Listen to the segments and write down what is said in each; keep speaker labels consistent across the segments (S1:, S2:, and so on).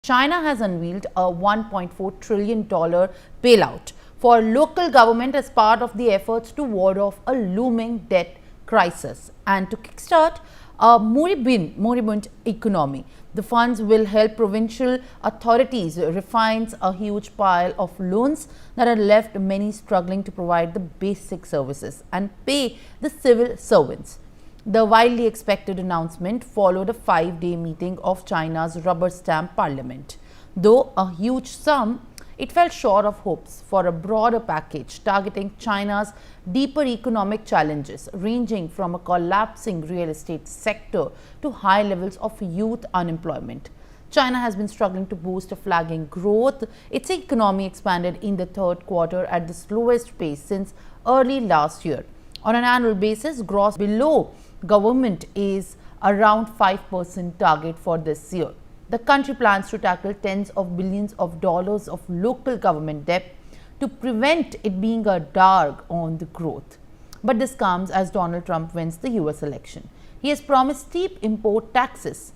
S1: China has unveiled a $1.4 trillion bailout for local government as part of the efforts to ward off a looming debt crisis and to kickstart a moribund economy. The funds will help provincial authorities refinance a huge pile of loans that had left many struggling to provide the basic services and pay the civil servants. The widely expected announcement followed a 5-day meeting of China's rubber stamp parliament. Though a huge sum, it fell short of hopes for a broader package targeting China's deeper economic challenges, ranging from a collapsing real estate sector to high levels of youth unemployment. China has been struggling to boost a flagging growth. Its economy expanded in the third quarter at the slowest pace since early last year. On an annual basis, gross below government is around 5% target for this year. The country plans to tackle tens of billions of dollars of local government debt to prevent it being a drag on the growth. But this comes as Donald Trump wins the US election. He has promised steep import taxes,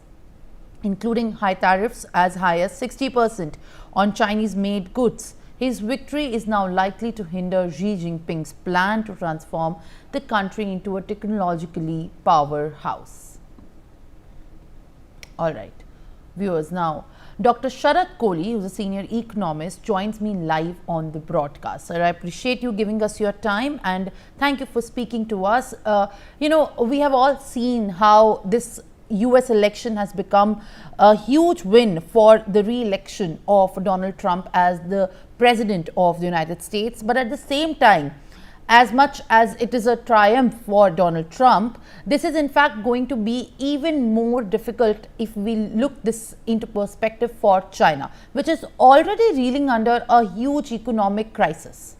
S1: including high tariffs as high as 60% on Chinese-made goods. His victory is now likely to hinder Xi Jinping's plan to transform the country into a technologically powerhouse. All right. Viewers, now Dr. Sharat Kohli, who's a senior economist, joins me live on the broadcast. Sir, I appreciate you giving us your time and thank you for speaking to us. We have all seen how this US election has become a huge win for the re-election of Donald Trump as the President of the United States. But at the same time, as much as it is a triumph for Donald Trump, this is in fact going to be even more difficult if we look this into perspective for China, which is already reeling under a huge economic crisis.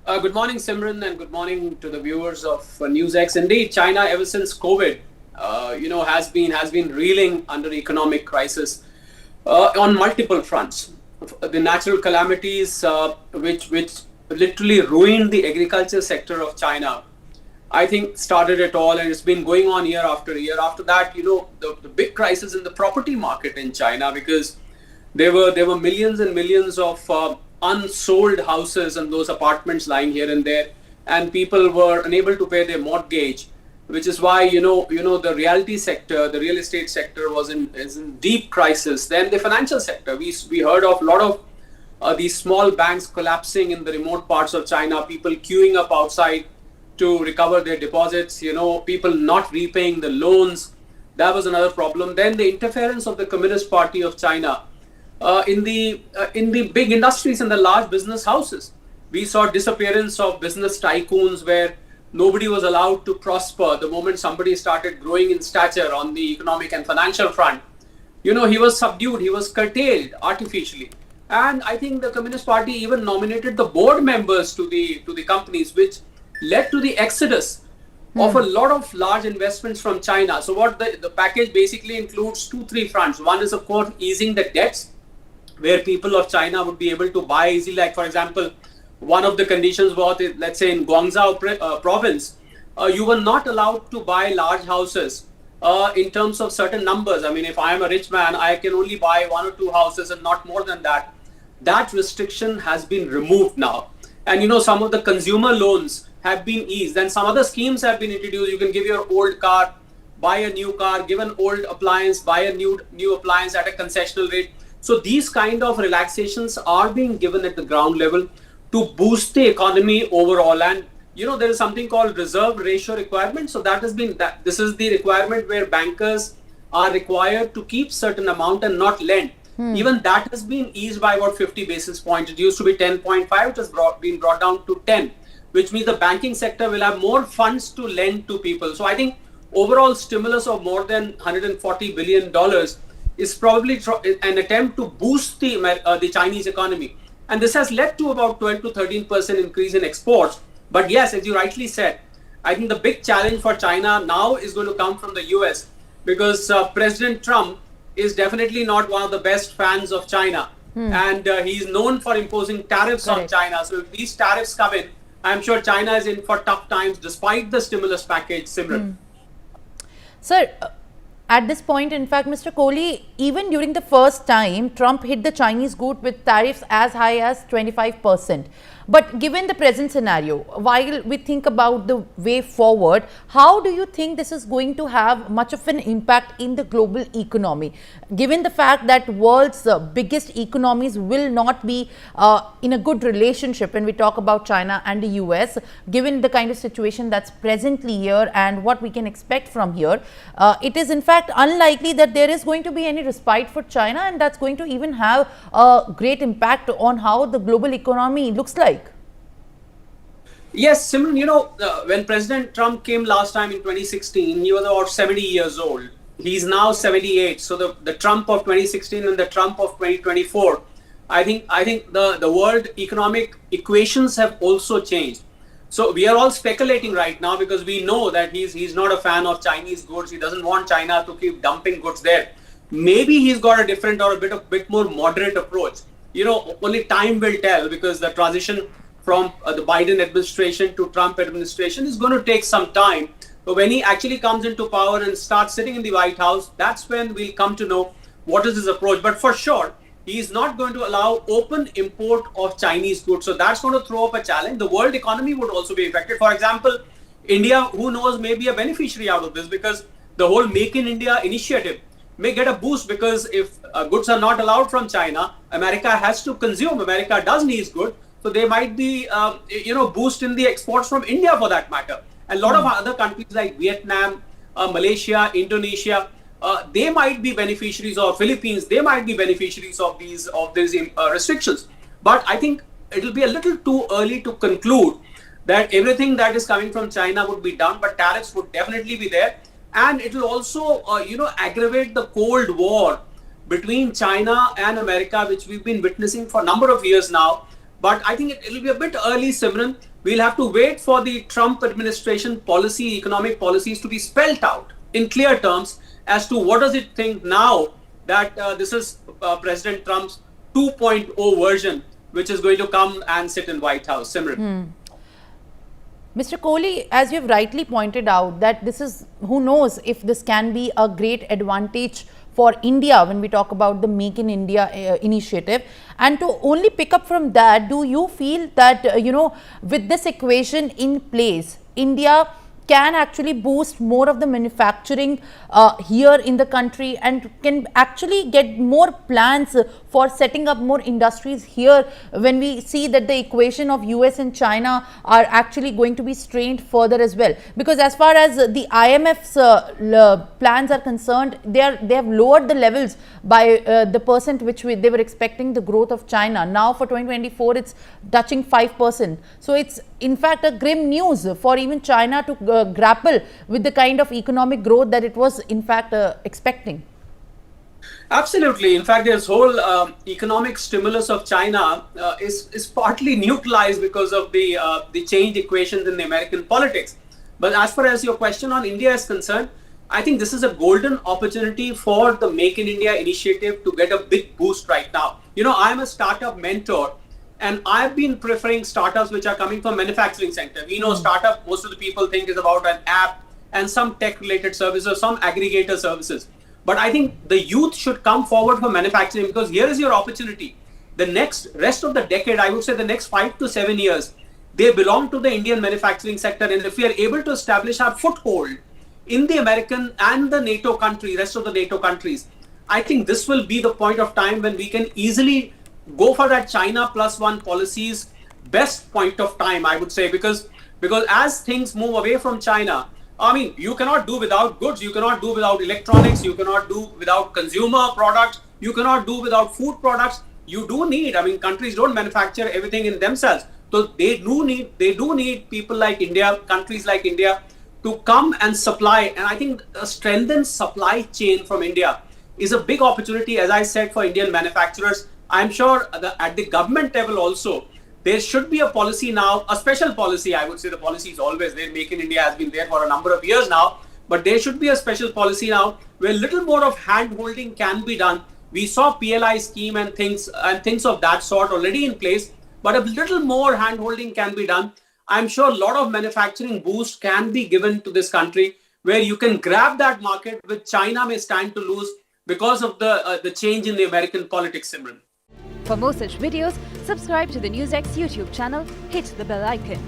S2: Good morning, Simran, and good morning to the viewers of NewsX. Indeed, China, ever since COVID, has been reeling under economic crisis on multiple fronts. The natural calamities, which literally ruined the agriculture sector of China, I think started it all, and it's been going on year after year. After that, the big crisis in the property market in China, because there were millions and millions of unsold houses and those apartments lying here and there, and people were unable to pay their mortgage, which is why the realty sector, the real estate sector is in deep crisis. Then the financial sector, we heard of a lot of these small banks collapsing in the remote parts of China, people queuing up outside to recover their deposits, people not repaying the loans. That was another problem. Then the interference of the Communist Party of China in the big industries and the large business houses. We saw disappearance of business tycoons where nobody was allowed to prosper the moment somebody started growing in stature on the economic and financial front. He was subdued, he was curtailed artificially. And I think the Communist Party even nominated the board members to the companies, which led to the exodus of a lot of large investments from China. So what the package basically includes 2-3 fronts. One is, of course, easing the debts, where people of China would be able to buy easily. Like, for example, one of the conditions was, let's say in Guangzhou province, you were not allowed to buy large houses in terms of certain numbers. I mean, if I am a rich man, I can only buy 1 or 2 houses and not more than that. That restriction has been removed now. And some of the consumer loans have been eased, and some other schemes have been introduced. You can give your old car, buy a new car, give an old appliance, buy a new appliance at a concessional rate. So these kind of relaxations are being given at the ground level to boost the economy overall. And there is something called reserve ratio requirement. So this is the requirement where bankers are required to keep certain amount and not lend. Even that has been eased by about 50 basis points. It used to be 10.5, which has been brought down to 10, which means the banking sector will have more funds to lend to people. So I think overall stimulus of more than $140 billion is probably an attempt to boost the Chinese economy. And this has led to about 12 to 13% increase in exports. But yes, as you rightly said, I think the big challenge for China now is going to come from the US, because President Trump is definitely not one of the best fans of China. And he's known for imposing tariffs on China. So if these tariffs come in, I'm sure China is in for tough times despite the stimulus package, Simran.
S1: Sir, At this point, in fact, Mr. Kohli, even during the first time, Trump hit the Chinese good with tariffs as high as 25%. But given the present scenario, while we think about the way forward, how do you think this is going to have much of an impact in the global economy? Given the fact that world's biggest economies will not be in a good relationship when we talk about China and the US, given the kind of situation that's presently here and what we can expect from here, it is in fact unlikely that there is going to be any respite for China, and that's going to even have a great impact on how the global economy looks like.
S2: Yes, Simran, when President Trump came last time in 2016, he was about 70 years old. He's now 78. So the Trump of 2016 and the Trump of 2024, I think the world economic equations have also changed. So we are all speculating right now because we know that he's not a fan of Chinese goods. He doesn't want China to keep dumping goods there. Maybe he's got a different or a bit more moderate approach. Only time will tell, because the transition from the Biden administration to Trump administration is going to take some time. But when he actually comes into power and starts sitting in the White House, that's when we'll come to know what is his approach. But for sure, he is not going to allow open import of Chinese goods. So that's going to throw up a challenge. The world economy would also be affected. For example, India, who knows, may be a beneficiary out of this, because the whole Make in India initiative may get a boost, because if goods are not allowed from China, America has to consume. America does need goods. So they might be, boost in the exports from India for that matter. And a lot of other countries like Vietnam, Malaysia, Indonesia, they might be beneficiaries, or Philippines, they might be beneficiaries of these restrictions. But I think it will be a little too early to conclude that everything that is coming from China would be done, but tariffs would definitely be there. And it will also, aggravate the Cold War between China and America, which we've been witnessing for a number of years now. But I think it will be a bit early, Simran. We'll have to wait for the Trump administration economic policies to be spelled out in clear terms as to what does it think now that this is President Trump's 2.0 version, which is going to come and sit in White House. Simran.
S1: Mr. Kohli, as you've rightly pointed out, that this is, who knows if this can be a great advantage for India when we talk about the Make in India initiative. And to only pick up from that, do you feel that, with this equation in place, India can actually boost more of the manufacturing here in the country, and can actually get more plans for setting up more industries here, when we see that the equation of US and China are actually going to be strained further as well? Because as far as the IMF's plans are concerned, they have lowered the levels by the percent which they were expecting the growth of China. Now for 2024, it's touching 5%. So it's in fact a grim news for even China to grapple with the kind of economic growth that it was in fact expecting.
S2: Absolutely. In fact, this whole economic stimulus of China is partly neutralized because of the changed equations in the American politics. But as far as your question on India is concerned, I think this is a golden opportunity for the Make in India initiative to get a big boost right now. I'm a startup mentor, and I've been preferring startups which are coming from manufacturing sector. We know startup, most of the people think is about an app and some tech related services, some aggregator services. But I think the youth should come forward for manufacturing, because here is your opportunity. The rest of the decade, I would say the next 5 to 7 years, they belong to the Indian manufacturing sector. And if we are able to establish our foothold in the American and the NATO country, rest of the NATO countries, I think this will be the point of time when we can easily go for that China plus one policies best point of time, I would say, because as things move away from China, I mean, you cannot do without goods, you cannot do without electronics, you cannot do without consumer products, you cannot do without food products. You do need, countries don't manufacture everything in themselves. So they do need people like India, countries like India, to come and supply. And I think a strengthened supply chain from India is a big opportunity, as I said, for Indian manufacturers. I'm sure at the government level also, there should be a policy now, a special policy. I would say the policy is always there. Make in India has been there for a number of years now, but there should be a special policy now where little more of hand holding can be done. We saw PLI scheme and things of that sort already in place, but a little more hand holding can be done. I'm sure a lot of manufacturing boost can be given to this country where you can grab that market, which China may stand to lose because of the change in the American politics, Simran.
S3: For more such videos, subscribe to the NewsX YouTube channel, hit the bell icon.